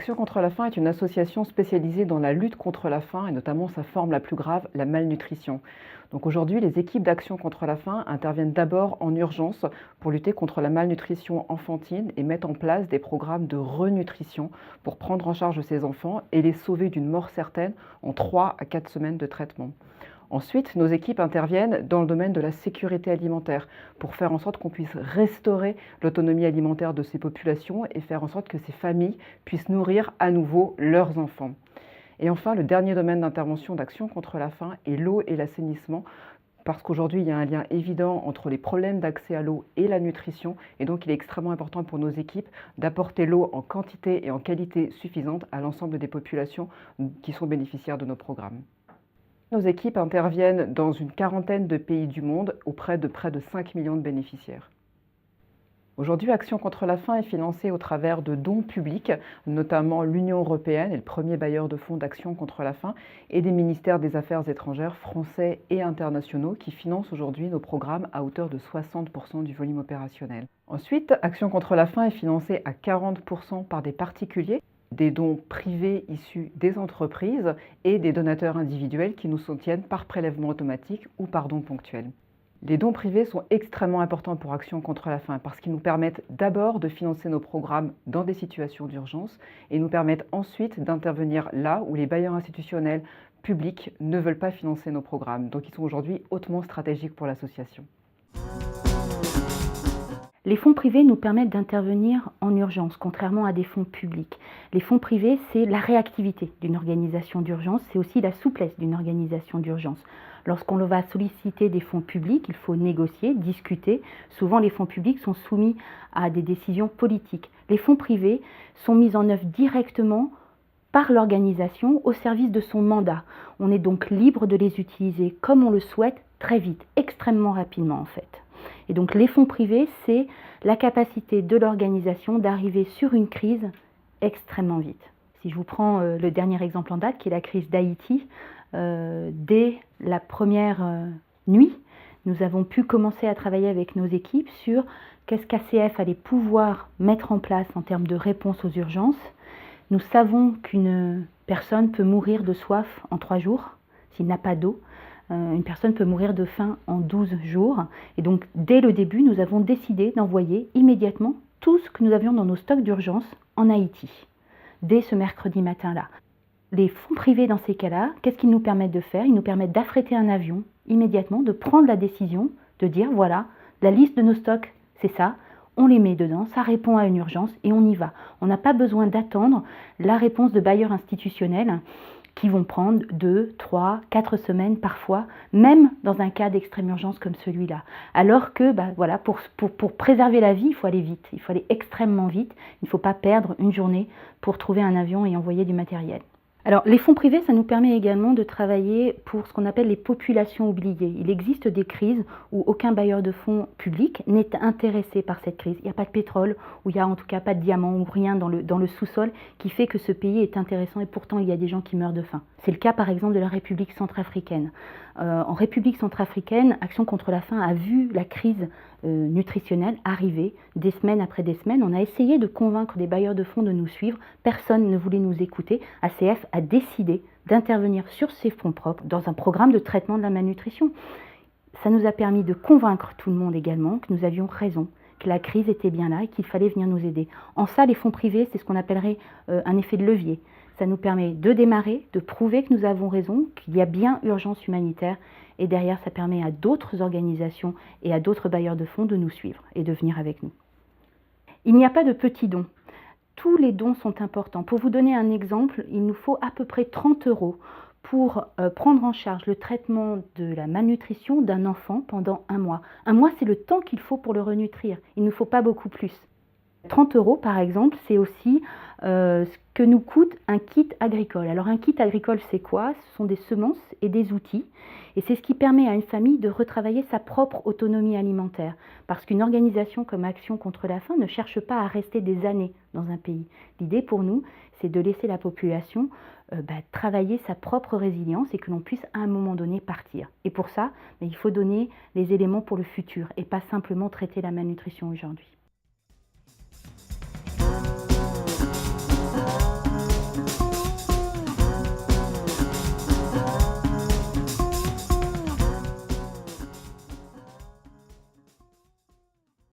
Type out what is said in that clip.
Action contre la faim est une association spécialisée dans la lutte contre la faim et notamment sa forme la plus grave, la malnutrition. Donc aujourd'hui, les équipes d'Action contre la faim interviennent d'abord en urgence pour lutter contre la malnutrition enfantine et mettent en place des programmes de renutrition pour prendre en charge ces enfants et les sauver d'une mort certaine en 3 à 4 semaines de traitement. Ensuite, nos équipes interviennent dans le domaine de la sécurité alimentaire pour faire en sorte qu'on puisse restaurer l'autonomie alimentaire de ces populations et faire en sorte que ces familles puissent nourrir à nouveau leurs enfants. Et enfin, le dernier domaine d'intervention d'Action contre la faim est l'eau et l'assainissement, parce qu'aujourd'hui, il y a un lien évident entre les problèmes d'accès à l'eau et la nutrition, et donc il est extrêmement important pour nos équipes d'apporter l'eau en quantité et en qualité suffisante à l'ensemble des populations qui sont bénéficiaires de nos programmes. Nos équipes interviennent dans une quarantaine de pays du monde auprès de près de 5 millions de bénéficiaires. Aujourd'hui, Action contre la faim est financée au travers de dons publics, notamment l'Union européenne est le premier bailleur de fonds d'Action contre la faim et des ministères des Affaires étrangères français et internationaux qui financent aujourd'hui nos programmes à hauteur de 60% du volume opérationnel. Ensuite, Action contre la faim est financée à 40% par des particuliers, des dons privés issus des entreprises et des donateurs individuels qui nous soutiennent par prélèvement automatique ou par dons ponctuels. Les dons privés sont extrêmement importants pour Action contre la faim parce qu'ils nous permettent d'abord de financer nos programmes dans des situations d'urgence et nous permettent ensuite d'intervenir là où les bailleurs institutionnels publics ne veulent pas financer nos programmes. Donc ils sont aujourd'hui hautement stratégiques pour l'association. Les fonds privés nous permettent d'intervenir en urgence, contrairement à des fonds publics. Les fonds privés, c'est la réactivité d'une organisation d'urgence, c'est aussi la souplesse d'une organisation d'urgence. Lorsqu'on va solliciter des fonds publics, il faut négocier, discuter. Souvent, les fonds publics sont soumis à des décisions politiques. Les fonds privés sont mis en œuvre directement par l'organisation au service de son mandat. On est donc libre de les utiliser comme on le souhaite, très vite, extrêmement rapidement en fait. Et donc les fonds privés, c'est la capacité de l'organisation d'arriver sur une crise extrêmement vite. Si je vous prends le dernier exemple en date, qui est la crise d'Haïti, dès la première nuit, nous avons pu commencer à travailler avec nos équipes sur qu'est-ce qu'ACF allait pouvoir mettre en place en termes de réponse aux urgences. Nous savons qu'une personne peut mourir de soif en 3 jours s'il n'a pas d'eau. Une personne peut mourir de faim en 12 jours. Et donc, dès le début, nous avons décidé d'envoyer immédiatement tout ce que nous avions dans nos stocks d'urgence en Haïti, dès ce mercredi matin-là. Les fonds privés, dans ces cas-là, qu'est-ce qu'ils nous permettent de faire? Ils nous permettent d'affréter un avion immédiatement, de prendre la décision, de dire, voilà, la liste de nos stocks, c'est ça, on les met dedans, ça répond à une urgence et on y va. On n'a pas besoin d'attendre la réponse de bailleurs institutionnels qui vont prendre 2, 3, 4 semaines parfois, même dans un cas d'extrême urgence comme celui-là. Alors que voilà, pour préserver la vie, il faut aller vite, il faut aller extrêmement vite, il ne faut pas perdre une journée pour trouver un avion et envoyer du matériel. Alors, les fonds privés, ça nous permet également de travailler pour ce qu'on appelle les populations oubliées. Il existe des crises où aucun bailleur de fonds public n'est intéressé par cette crise. Il n'y a pas de pétrole, ou il n'y a en tout cas pas de diamants, ou rien dans le sous-sol qui fait que ce pays est intéressant et pourtant il y a des gens qui meurent de faim. C'est le cas par exemple de la République centrafricaine. En République centrafricaine, Action contre la faim a vu la crise nutritionnelle arriver des semaines après des semaines. On a essayé de convaincre des bailleurs de fonds de nous suivre. Personne ne voulait nous écouter. ACF a décidé d'intervenir sur ses fonds propres dans un programme de traitement de la malnutrition. Ça nous a permis de convaincre tout le monde également que nous avions raison, que la crise était bien là et qu'il fallait venir nous aider. En ça, les fonds privés, c'est ce qu'on appellerait un effet de levier. Ça nous permet de démarrer, de prouver que nous avons raison, qu'il y a bien urgence humanitaire. Et derrière, ça permet à d'autres organisations et à d'autres bailleurs de fonds de nous suivre et de venir avec nous. Il n'y a pas de petits dons. Tous les dons sont importants. Pour vous donner un exemple, il nous faut à peu près 30 € pour prendre en charge le traitement de la malnutrition d'un enfant pendant 1 mois. 1 mois, c'est le temps qu'il faut pour le renutrir. Il ne faut pas beaucoup plus. 30 € par exemple, c'est aussi ce que nous coûte un kit agricole. Alors un kit agricole, c'est quoi? Ce sont des semences et des outils. Et c'est ce qui permet à une famille de retravailler sa propre autonomie alimentaire. Parce qu'une organisation comme Action contre la faim ne cherche pas à rester des années dans un pays. L'idée pour nous, c'est de laisser la population travailler sa propre résilience et que l'on puisse à un moment donné partir. Et pour ça, il faut donner les éléments pour le futur et pas simplement traiter la malnutrition aujourd'hui.